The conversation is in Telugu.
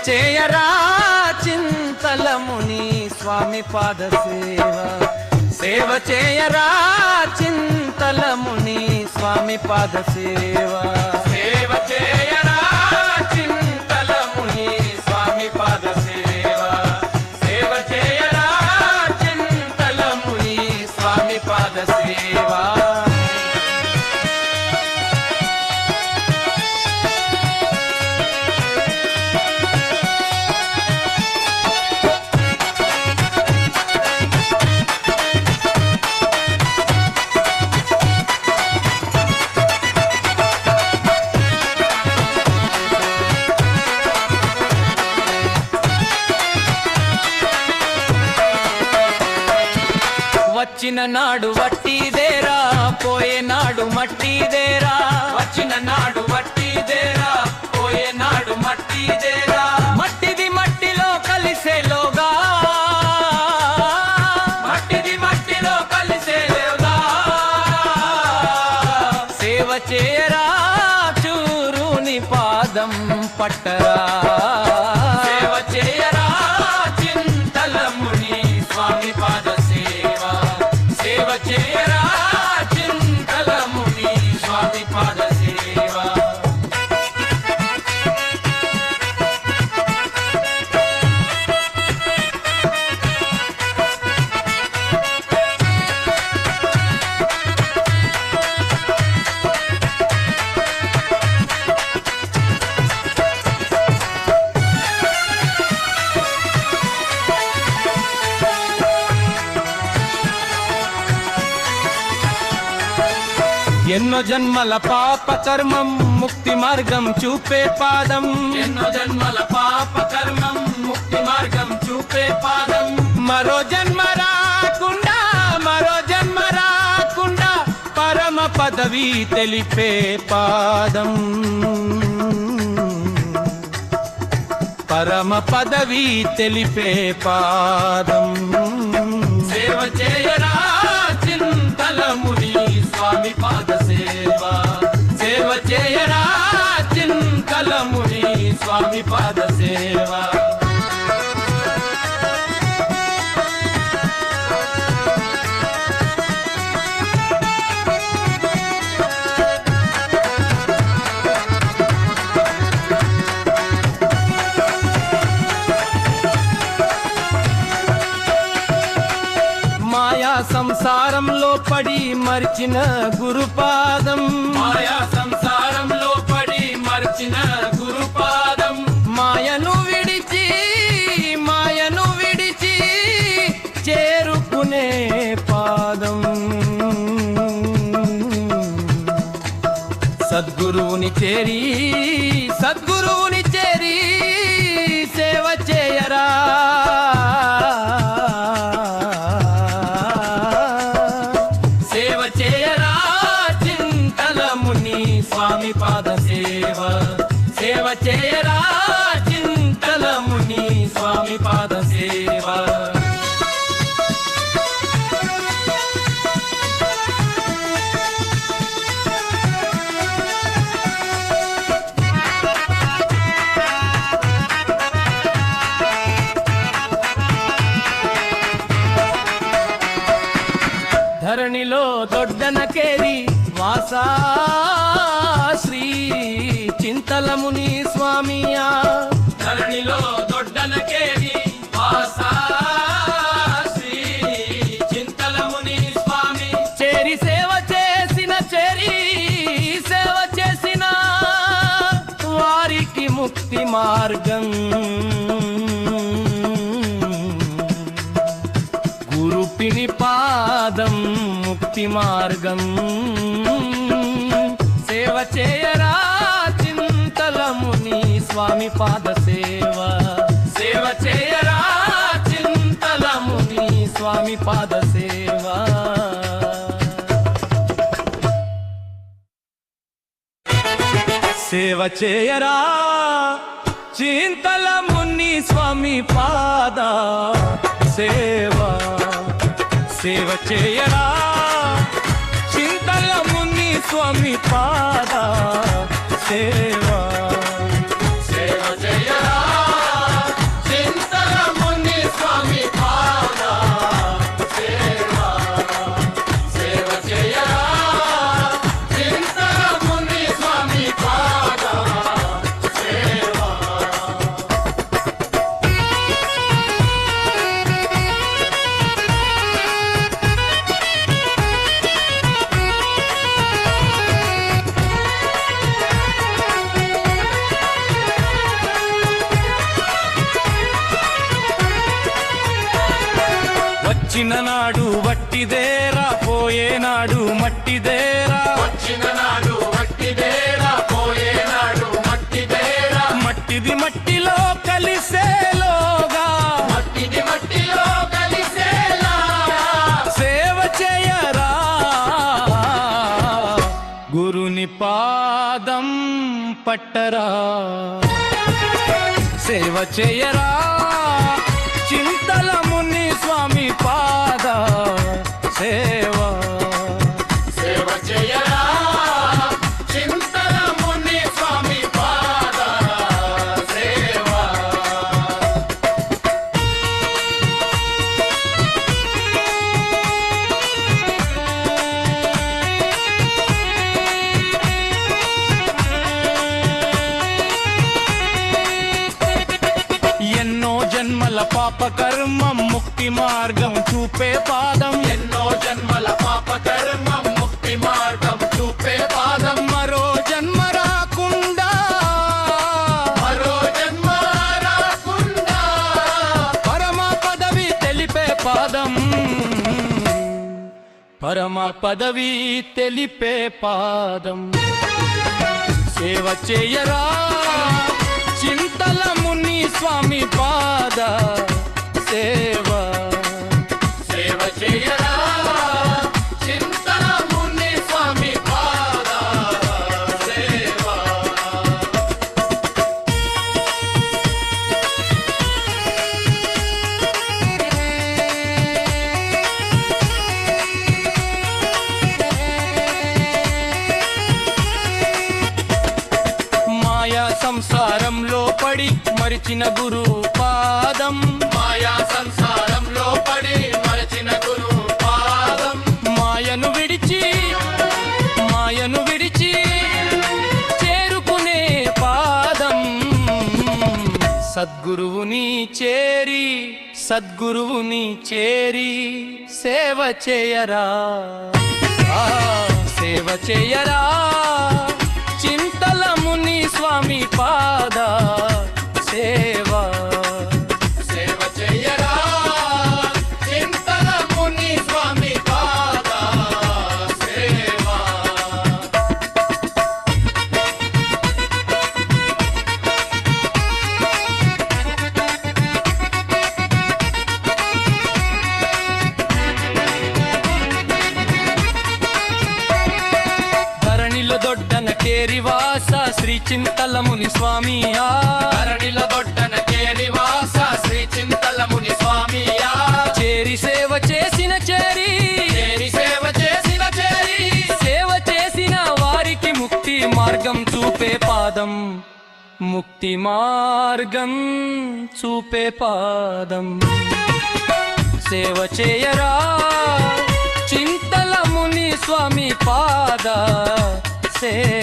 చేయరా చింతలముని స్వామి పాద సేవ చేయరా చింతలముని స్వామి పాద సేవ చేయరా చింతలముని స్వామి పాద సేవ చేయరా చింతలముని స్వామి పాద సేవ వచ్చిన నాడు వట్టిదేరా పోయే నాడు మట్టిదేరా వచ్చిన నాడు వట్టిదేరా పోయే నాడు మట్టిదేరా మట్టిది మట్టిలో కలిసేలోగా మట్టిది మట్టిలో కలిసేలోగా సేవ చేయరా చూరుని పాదం పట్టరా సేవ చేయరా చింతలముని స్వామి పాద సేవ చేయరా చింతలముని స్వామి పాద సేవ ఎన్నో జన్మల పాప కర్మం ముక్తి మార్గం చూపే పాదం ఎన్నో జన్మల పాప కర్మం ముక్తి మార్గం చూపే పాదం మరో జన్మ రాకుండా పరమ పదవి తెలిపే పాదం పరమ పదవి తెలిపే పాదం సేవ చేయరా చింతలముని స్వామి పాద సేవ చేయరా చింతలముని స్వామి పాద సేవ మాయా సంసారంలో పడి మర్చిన గురుపాదం మాయా సంసారంలో పడి మర్చిన గురుపాదం మాయను విడిచి చేరుకునే పాదం సద్గురువుని చేరి సేవ చేయరా స్వామి పాద సేవ చేయరా చింతలముని స్వామి పాద సేవ ధరణిలో దొడ్డనకేరి వాసా శ్రీ చింతలముని స్వామియా ధరణిలో దొడ్డనకేరి వాసా శ్రీ చింతలముని స్వామి చేరి సేవ చేసిన వారికి ముక్తి మార్గం గురుపిని పాదం ముక్తి మార్గం సేవ చేయరా చింతలముని స్వామి పాద సేవ చేయరా చింతలముని స్వామి పాద సేవ సేవ చేయరా చింతలముని స్వామి పాద సేవ చేయరా చింతలముని స్వామి పాద సేవ చేయరా వచ్చిన నాడు వట్టిదేరా పోయేనాడు మట్టిదేరా వచ్చిన నాడు వట్టిదేరా పోయేనాడు మట్టిదేరా మట్టిది మట్టిలో కలిసేలోగా మట్టిది మట్టిలో కలిసేలా సేవ చేయరా గురుని పాదం పట్టరా సేవ చేయరా చింతల ముని స్వామి పాద సేవా సేవ చేయరా చింతల ముని స్వామి పాద సేవా ఎన్నో జన్మల పాప కర్మం ముక్తి మార్గం చూపే పాదం ఎన్నో జన్మల పాప కర్మం ముక్తి మార్గం చూపే పాదం మరో జన్మ రాకుండా మరో జన్మ రాకుండా పరమ పదవి తెలిపే పాదం పరమ పదవి తెలిపే పాదం సేవ చేయరా చింతల ముని స్వామి పాద సేవా సేవ చేయరా చింతల ముని స్వామి పాద సేవా మాయా సంసారంలో పడి మరిచిన గురు పాదం మాయా సంసారంలో పడి మరచిన గురు పాదం మాయను విడిచి చేరుకునే పాదం సద్గురువుని చేరి సేవ చేయరా సేవ చేయరా చింతల ముని స్వామి పాద సేవా సేవ చేయరా చింతల ముని స్వామి పాద సేవా ధరణిలో దొడ్డన కేరివాస శ్రీ చింతల ముని స్వామి ధరణిల దొడ్డన కేరివాస శ్రీ చింతల ముని స్వామియా చేరి సేవ చేసిన సేవ చేసిన వారికి ముక్తి మార్గం చూపే పాదం ముక్తి మార్గం చూపే పాదం సేవ చేయరా చింతల ముని స్వామి పాద సేవ